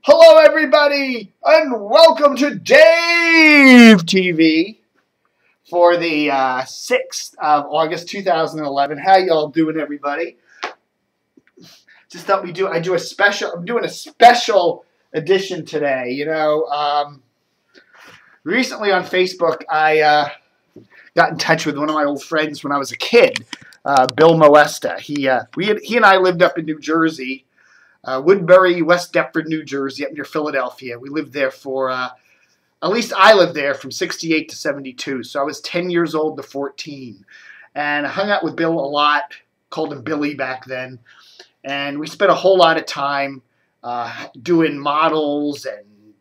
Hello, everybody, and welcome to Dave TV for the 6th of August, 2011. How y'all doing, everybody? Just thought I'm doing a special edition today. Recently on Facebook, I got in touch with one of my old friends when I was a kid, Bill Moesta. He and I lived up in New Jersey. Woodbury, West Deptford, New Jersey, up near Philadelphia. We lived there for, at least I lived there from 68 to 72. So I was 10 years old to 14. And I hung out with Bill a lot, called him Billy back then. And we spent a whole lot of time doing models and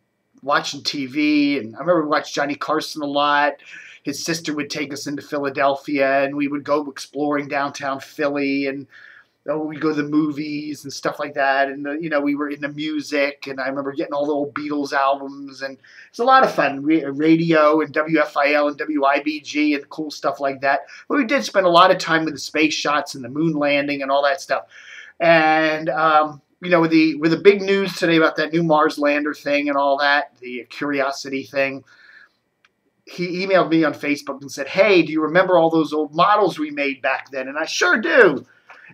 watching TV. And I remember we watched Johnny Carson a lot. His sister would take us into Philadelphia, and we would go exploring downtown Philly, and we'd go to the movies and stuff like that, and we were into music, and I remember getting all the old Beatles albums, and it's a lot of fun. Radio and WFIL and WIBG and cool stuff like that. But we did spend a lot of time with the space shots and the moon landing and all that stuff. And with the big news today about that new Mars lander thing and all that, the Curiosity thing, he emailed me on Facebook and said, "Hey, do you remember all those old models we made back then?" And I sure do.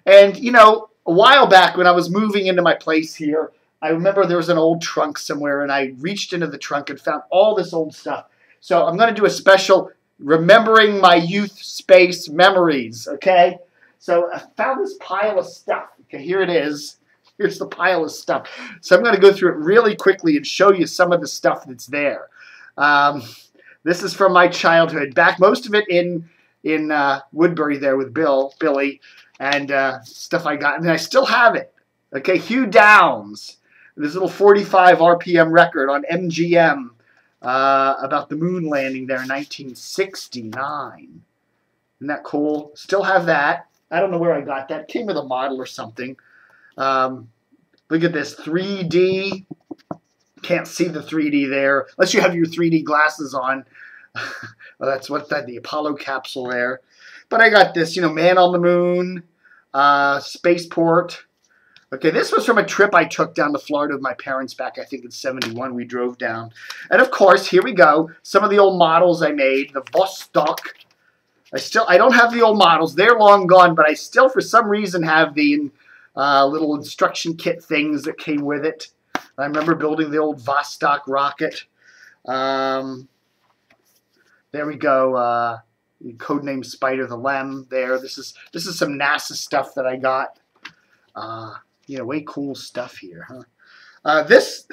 And, a while back when I was moving into my place here, I remember there was an old trunk somewhere, and I reached into the trunk and found all this old stuff. So I'm going to do a special Remembering My Youth Space Memories, okay? So I found this pile of stuff. Okay, here it is. Here's the pile of stuff. So I'm going to go through it really quickly and show you some of the stuff that's there. This is from my childhood. Most of it in Woodbury there with Billy. And stuff I got, and I still have it. Okay, Hugh Downs, this little 45 RPM record on MGM about the moon landing there in 1969. Isn't that cool? Still have that. I don't know where I got that. Came with a model or something. Look at this 3D. Can't see the 3D there unless you have your 3D glasses on. Well, that's the Apollo capsule there. But I got this, Man on the Moon, Spaceport. Okay, this was from a trip I took down to Florida with my parents back, I think, in 71. We drove down. And, of course, here we go. Some of the old models I made, the Vostok. I don't have the old models. They're long gone, but I still, for some reason, have the little instruction kit things that came with it. I remember building the old Vostok rocket. There we go. Codename Spider the Lem there. This is some NASA stuff that I got. Way cool stuff here, huh? This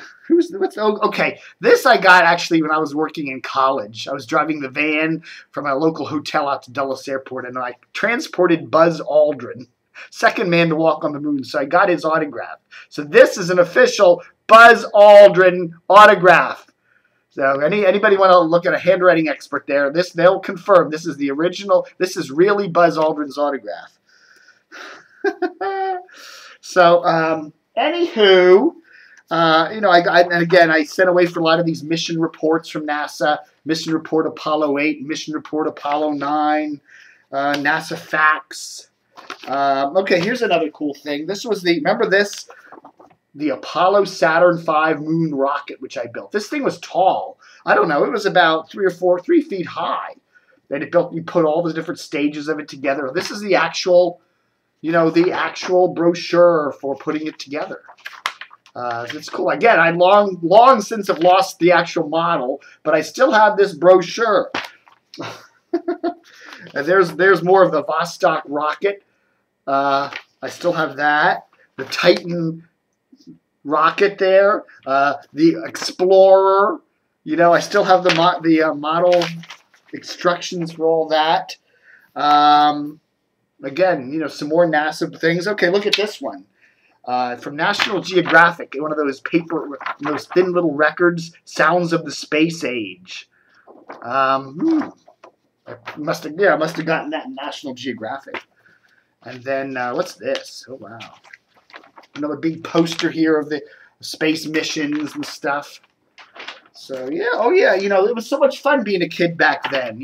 I got actually when I was working in college. I was driving the van from a local hotel out to Dulles Airport, and I transported Buzz Aldrin, second man to walk on the moon. So I got his autograph. So this is an official Buzz Aldrin autograph. So anybody want to look at a handwriting expert there, they'll confirm this is the original. This is really Buzz Aldrin's autograph. So, anywho, I sent away for a lot of these mission reports from NASA. Mission report Apollo 8, mission report Apollo 9, NASA facts. Okay, here's another cool thing. This was remember this? The Apollo Saturn V moon rocket, which I built. This thing was tall. I don't know. It was about 3 feet high. That it built. We put all the different stages of it together. This is the actual, the actual brochure for putting it together. It's cool. Again, I long since have lost the actual model, but I still have this brochure. And there's more of the Vostok rocket. I still have that. The Titan rocket there, the Explorer, I still have the model instructions for all that. Again, some more NASA things. Okay, look at this one from National Geographic, one of those those thin little records, Sounds of the Space Age. I must have gotten that in National Geographic. And then what's this? Oh wow. Another big poster here of the space missions and stuff. So, yeah, it was so much fun being a kid back then,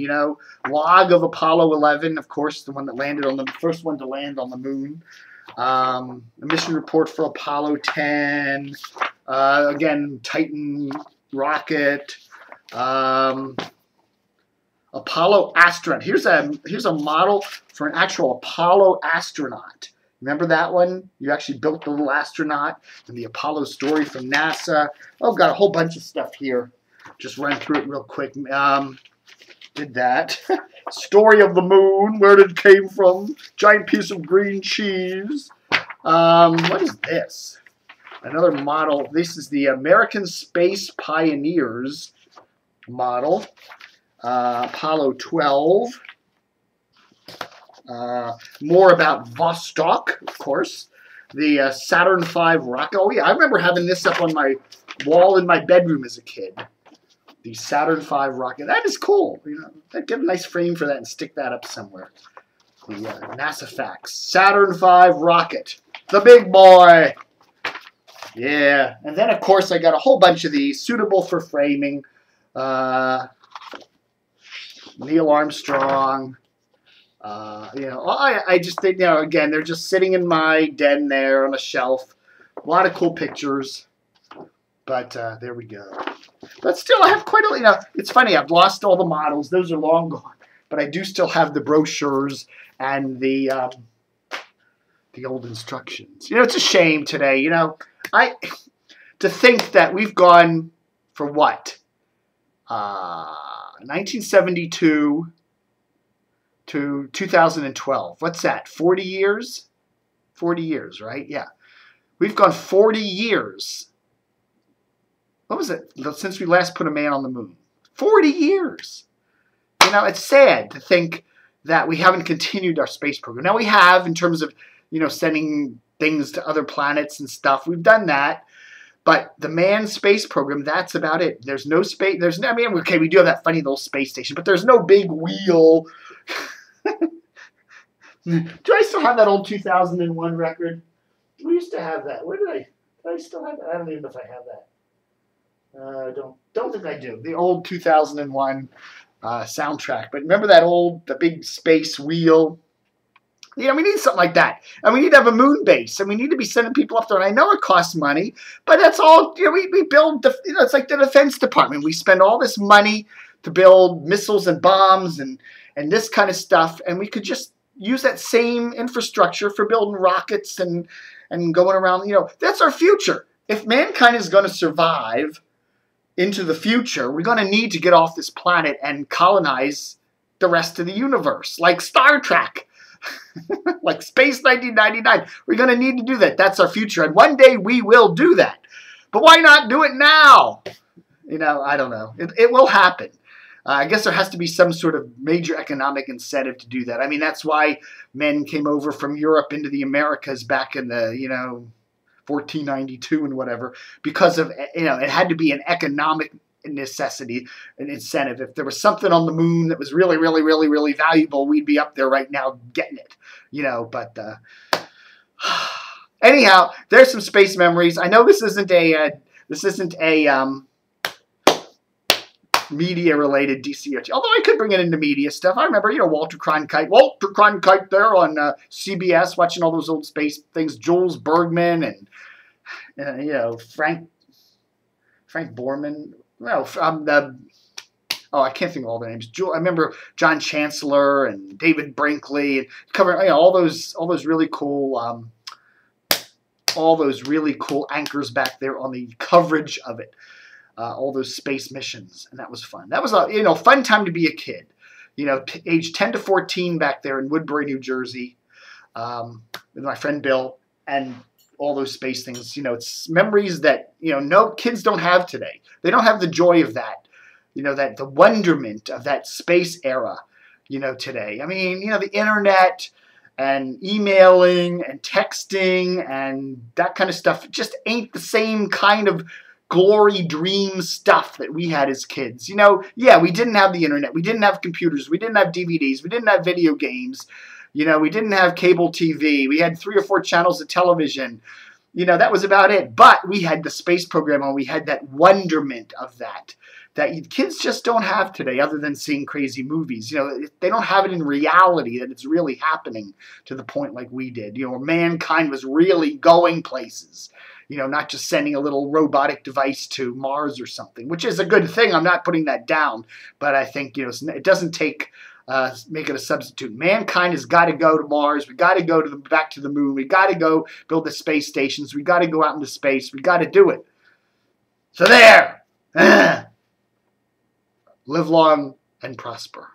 Log of Apollo 11, of course, the one that landed on the first one to land on the moon. A mission report for Apollo 10. Again, Titan rocket. Apollo astronaut. Here's a model for an actual Apollo astronaut. Remember that one? You actually built the little astronaut and the Apollo story from NASA. Oh, got a whole bunch of stuff here. Just run through it real quick. Did that. Story of the moon, where did it came from? Giant piece of green cheese. What is this? Another model. This is the American Space Pioneers model. Apollo 12. More about Vostok, of course. The Saturn V rocket. Oh, yeah, I remember having this up on my wall in my bedroom as a kid. The Saturn V rocket. That is cool. You know, I'd get a nice frame for that and stick that up somewhere. The NASA facts. Saturn V rocket. The big boy. Yeah. And then, of course, I got a whole bunch of these suitable for framing. Neil Armstrong. You know, I just think, you know, again, they're just sitting in my den there on a shelf. A lot of cool pictures. But there we go. But still, I have quite a, you know, it's funny, I've lost all the models. Those are long gone. But I do still have the brochures and the old instructions. You know, it's a shame today, you know. To think that we've gone for what? 1972 to 2012. What's that? 40 years? 40 years, right? Yeah. We've gone 40 years. What was it? Since we last put a man on the moon. 40 years. You know, it's sad to think that we haven't continued our space program. Now we have, in terms of, you know, sending things to other planets and stuff. We've done that. But the manned space program, that's about it. There's no space. There's no, I mean, okay, we do have that funny little space station, but there's no big wheel. Do I still have that old 2001 record? We used to have that. Where did I still have that? I don't even know if I have that. I don't think I do. The old 2001 soundtrack. But remember that the big space wheel? You know, we need something like that. And we need to have a moon base. And we need to be sending people up there. And I know it costs money, but that's all, you know, we build, you know, it's like the Defense Department. We spend all this money to build missiles and bombs and this kind of stuff. And we could just use that same infrastructure for building rockets and going around. You know, that's our future. If mankind is going to survive into the future, we're going to need to get off this planet and colonize the rest of the universe, like Star Trek. Like Space 1999. We're going to need to do that. That's our future. And one day we will do that. But why not do it now? You know, I don't know. It will happen. I guess there has to be some sort of major economic incentive to do that. I mean, that's why men came over from Europe into the Americas back in the, you know, 1492 and whatever. Because of, you know, it had to be an economic necessity, an incentive. If there was something on the moon that was really, really, really, really valuable, we'd be up there right now getting it, you know. But anyhow, there's some space memories. I know this isn't a media related DCRT, although I could bring it into media stuff. I remember, you know, Walter Cronkite there on CBS, watching all those old space things. Jules Bergman and you know, Frank Borman. Well, I can't think of all the names. I remember John Chancellor and David Brinkley, and covering, you know, all those really cool anchors back there on the coverage of it, all those space missions, and that was fun. That was a, you know, fun time to be a kid, you know, age 10 to 14 back there in Woodbury, New Jersey, with my friend Bill and all those space things. You know, it's memories that, you know, no kids don't have today. They don't have the joy of that, you know, that the wonderment of that space era, you know, today. I mean, you know, the internet and emailing and texting and that kind of stuff just ain't the same kind of glory dream stuff that we had as kids. You know, yeah, we didn't have the internet. We didn't have computers. We didn't have DVDs. We didn't have video games. You know, we didn't have cable TV. We had 3 or 4 channels of television. You know, that was about it. But we had the space program, and we had that wonderment of that kids just don't have today, other than seeing crazy movies. You know, they don't have it in reality that it's really happening to the point like we did. You know, where mankind was really going places. not just sending a little robotic device to Mars or something, which is a good thing. I'm not putting that down, but I think, it doesn't take make it a substitute. Mankind has got to go to Mars. We got to go back to the moon. We got to go build the space stations. We got to go out into space. We got to do it. So there. Live long and prosper.